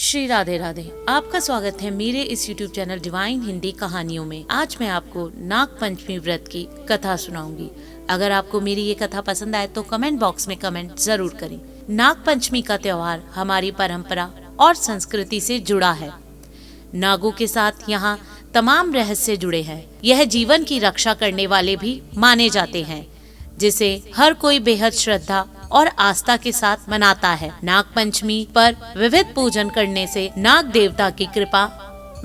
श्री राधे राधे। आपका स्वागत है मेरे इस YouTube चैनल डिवाइन हिंदी कहानियों में। आज मैं आपको नाग पंचमी व्रत की कथा सुनाऊंगी। अगर आपको मेरी ये कथा पसंद आए तो कमेंट बॉक्स में कमेंट जरूर करें। नाग पंचमी का त्योहार हमारी परंपरा और संस्कृति से जुड़ा है। नागों के साथ यहाँ तमाम रहस्य जुड़े हैं। यह जीवन की रक्षा करने वाले भी माने जाते हैं, जिसे हर कोई बेहद श्रद्धा और आस्था के साथ मनाता है। नाग पंचमी पर विविध पूजन करने से नाग देवता की कृपा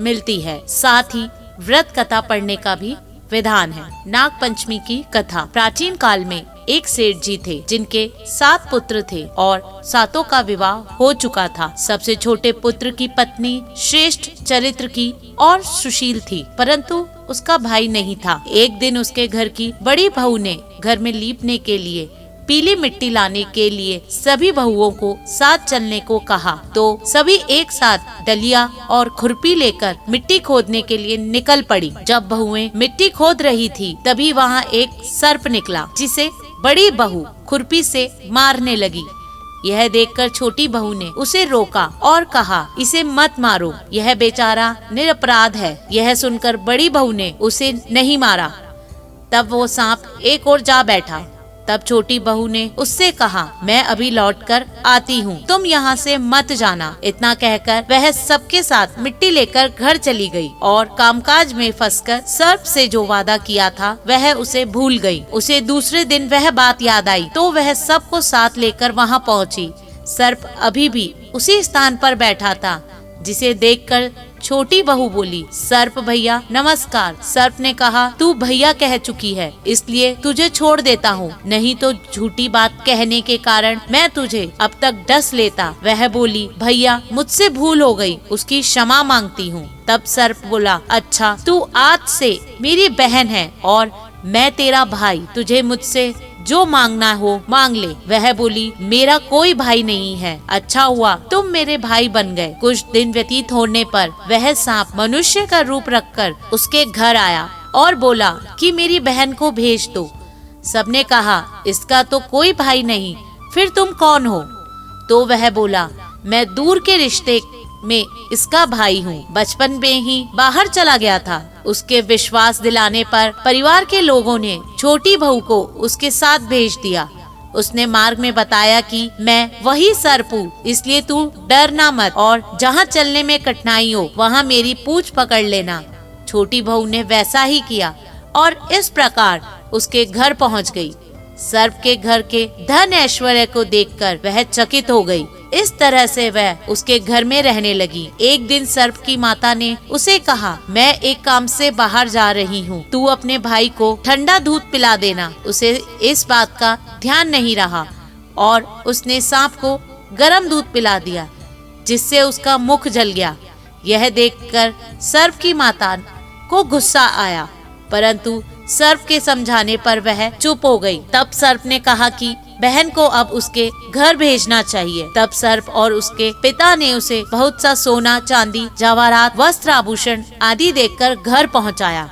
मिलती है। साथ ही व्रत कथा पढ़ने का भी विधान है। नाग पंचमी की कथा। प्राचीन काल में एक सेठ जी थे, जिनके 7 पुत्र थे और 7 का विवाह हो चुका था। सबसे छोटे पुत्र की पत्नी श्रेष्ठ चरित्र की और सुशील थी, परंतु उसका भाई नहीं था। एक दिन उसके घर की बड़ी बहू ने घर में लीपने के लिए पीली मिट्टी लाने के लिए सभी बहुओं को साथ चलने को कहा, तो सभी एक साथ डलिया और खुरपी लेकर मिट्टी खोदने के लिए निकल पड़ी। जब बहुएं मिट्टी खोद रही थी, तभी वहाँ एक सर्प निकला, जिसे बड़ी बहू खुरपी से मारने लगी। यह देखकर छोटी बहू ने उसे रोका और कहा, इसे मत मारो, यह बेचारा निरपराध है। यह सुनकर बड़ी बहू ने उसे नहीं मारा। तब वो सांप एक ओर जा बैठा। तब छोटी बहू ने उससे कहा, मैं अभी लौटकर आती हूँ, तुम यहाँ से मत जाना। इतना कहकर वह सबके साथ मिट्टी लेकर घर चली गई और कामकाज में फंसकर सर्प से जो वादा किया था वह उसे भूल गई। उसे दूसरे दिन वह बात याद आई, तो वह सबको साथ लेकर वहाँ पहुँची। सर्प अभी भी उसी स्थान पर बैठा था, जिसे देखकर छोटी बहू बोली, सर्प भैया नमस्कार। सर्प ने कहा, तू भैया कह चुकी है, इसलिए तुझे छोड़ देता हूँ, नहीं तो झूठी बात कहने के कारण मैं तुझे अब तक डस लेता। वह बोली, भैया मुझसे भूल हो गई, उसकी क्षमा मांगती हूँ। तब सर्प बोला, अच्छा तू आज से मेरी बहन है और मैं तेरा भाई, तुझे मुझसे जो मांगना हो मांग ले। वह बोली, मेरा कोई भाई नहीं है, अच्छा हुआ तुम मेरे भाई बन गए। कुछ दिन व्यतीत होने पर वह सांप मनुष्य का रूप रखकर उसके घर आया और बोला कि मेरी बहन को भेज दो। सबने कहा, इसका तो कोई भाई नहीं, फिर तुम कौन हो? तो वह बोला, मैं दूर के रिश्ते में इसका भाई हूँ, बचपन में ही बाहर चला गया था। उसके विश्वास दिलाने पर परिवार के लोगों ने छोटी बहू को उसके साथ भेज दिया। उसने मार्ग में बताया कि मैं वही सर्प हूँ, इसलिए तू डरना मत और जहाँ चलने में कठिनाई हो वहाँ मेरी पूंछ पकड़ लेना। छोटी बहू ने वैसा ही किया और इस प्रकार उसके घर पहुँच गई। सर्प के घर के धन ऐश्वर्य को देखकर वह चकित हो गई। इस तरह से वह उसके घर में रहने लगी। एक दिन सर्प की माता ने उसे कहा, मैं एक काम से बाहर जा रही हूँ, तू अपने भाई को ठंडा दूध पिला देना। उसे इस बात का ध्यान नहीं रहा और उसने सांप को गर्म दूध पिला दिया, जिससे उसका मुख जल गया। यह देखकर सर्प की माता को गुस्सा आया, परंतु सर्प के समझाने पर वह चुप हो गई। तब सर्प ने कहा कि बहन को अब उसके घर भेजना चाहिए। तब सर्प और उसके पिता ने उसे बहुत सा सोना, चांदी, जवाहरात, वस्त्र, आभूषण आदि देकर घर पहुंचाया।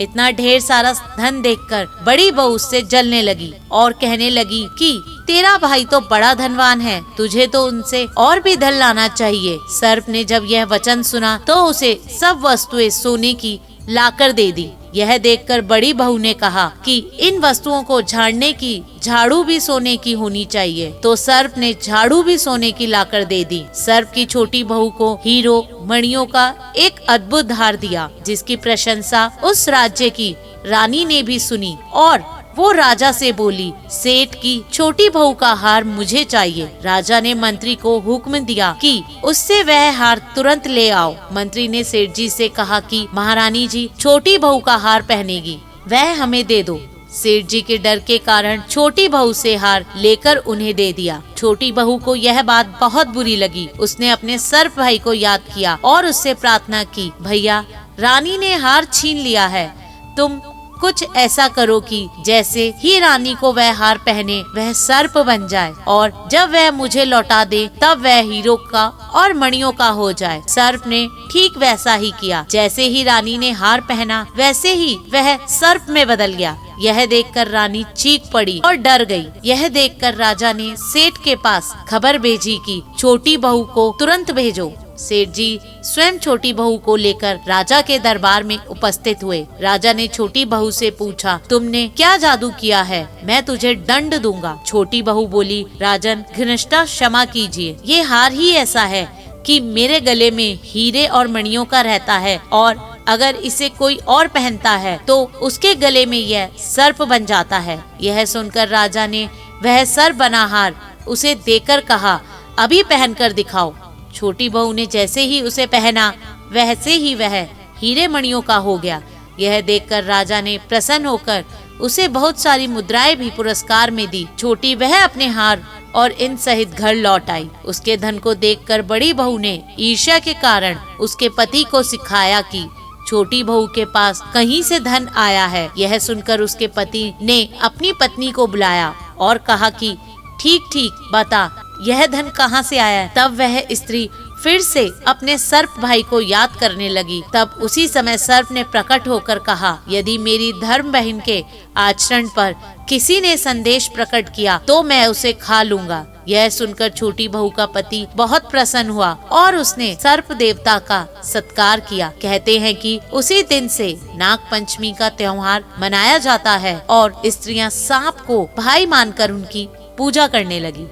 इतना ढेर सारा धन देखकर बड़ी बहू उससे जलने लगी और कहने लगी कि तेरा भाई तो बड़ा धनवान है, तुझे तो उनसे और भी धन लाना चाहिए। सर्प ने जब यह वचन सुना तो उसे सब वस्तुएं सोने की लाकर दे दी। यह देखकर बड़ी बहू ने कहा कि इन वस्तुओं को झाड़ने की झाड़ू भी सोने की होनी चाहिए, तो सर्प ने झाड़ू भी सोने की लाकर दे दी। सर्प की छोटी बहू को हीरो मणियों का एक अद्भुत हार दिया, जिसकी प्रशंसा उस राज्य की रानी ने भी सुनी और वो राजा से बोली, सेठ की छोटी बहू का हार मुझे चाहिए। राजा ने मंत्री को हुक्म दिया कि उससे वह हार तुरंत ले आओ। मंत्री ने सेठ जी से कहा कि महारानी जी छोटी बहू का हार पहनेगी, वह हमें दे दो। सेठ जी के डर के कारण छोटी बहू से हार लेकर उन्हें दे दिया। छोटी बहू को यह बात बहुत बुरी लगी। उसने अपने सर्प भाई को याद किया और उससे प्रार्थना की, भैया रानी ने हार छीन लिया है, तुम कुछ ऐसा करो कि जैसे ही रानी को वह हार पहने वह सर्प बन जाए और जब वह मुझे लौटा दे तब वह हीरो का और मणियों का हो जाए। सर्प ने ठीक वैसा ही किया। जैसे ही रानी ने हार पहना वैसे ही वह सर्प में बदल गया। यह देखकर रानी चीख पड़ी और डर गई। यह देखकर राजा ने सेठ के पास खबर भेजी कि छोटी बहू को तुरंत भेजो। सेठ जी स्वयं छोटी बहू को लेकर राजा के दरबार में उपस्थित हुए। राजा ने छोटी बहू से पूछा, तुमने क्या जादू किया है? मैं तुझे दंड दूंगा। छोटी बहू बोली, राजन घनिष्ठा क्षमा कीजिए, ये हार ही ऐसा है कि मेरे गले में हीरे और मणियों का रहता है और अगर इसे कोई और पहनता है तो उसके गले में यह सर्प बन जाता है। यह सुनकर राजा ने वह सर्प बना हार उसे देकर कहा, अभी पहनकर दिखाओ। छोटी बहू ने जैसे ही उसे पहना वैसे ही वह हीरे मणियों का हो गया। यह देखकर राजा ने प्रसन्न होकर उसे बहुत सारी मुद्राएं भी पुरस्कार में दी। छोटी वह अपने हार और इन सहित घर लौट आई। उसके धन को देखकर बड़ी बहू ने ईर्ष्या के कारण उसके पति को सिखाया कि छोटी बहू के पास कहीं से धन आया है। यह सुनकर उसके पति ने अपनी पत्नी को बुलाया और कहा कि ठीक ठीक बता, यह धन कहाँ से आया है? तब वह स्त्री फिर से अपने सर्प भाई को याद करने लगी। तब उसी समय सर्प ने प्रकट होकर कहा, यदि मेरी धर्म बहन के आचरण पर किसी ने संदेश प्रकट किया तो मैं उसे खा लूंगा। यह सुनकर छोटी बहू का पति बहुत प्रसन्न हुआ और उसने सर्प देवता का सत्कार किया। कहते हैं कि उसी दिन से नाग पंचमी का त्योहार मनाया जाता है और स्त्रियां सांप को भाई मानकर उनकी पूजा करने लगी।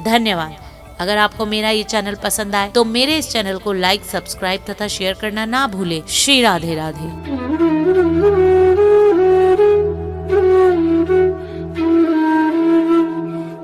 धन्यवाद। अगर आपको मेरा ये चैनल पसंद आए तो मेरे इस चैनल को लाइक, सब्सक्राइब तथा शेयर करना ना भूले। श्री राधे राधे।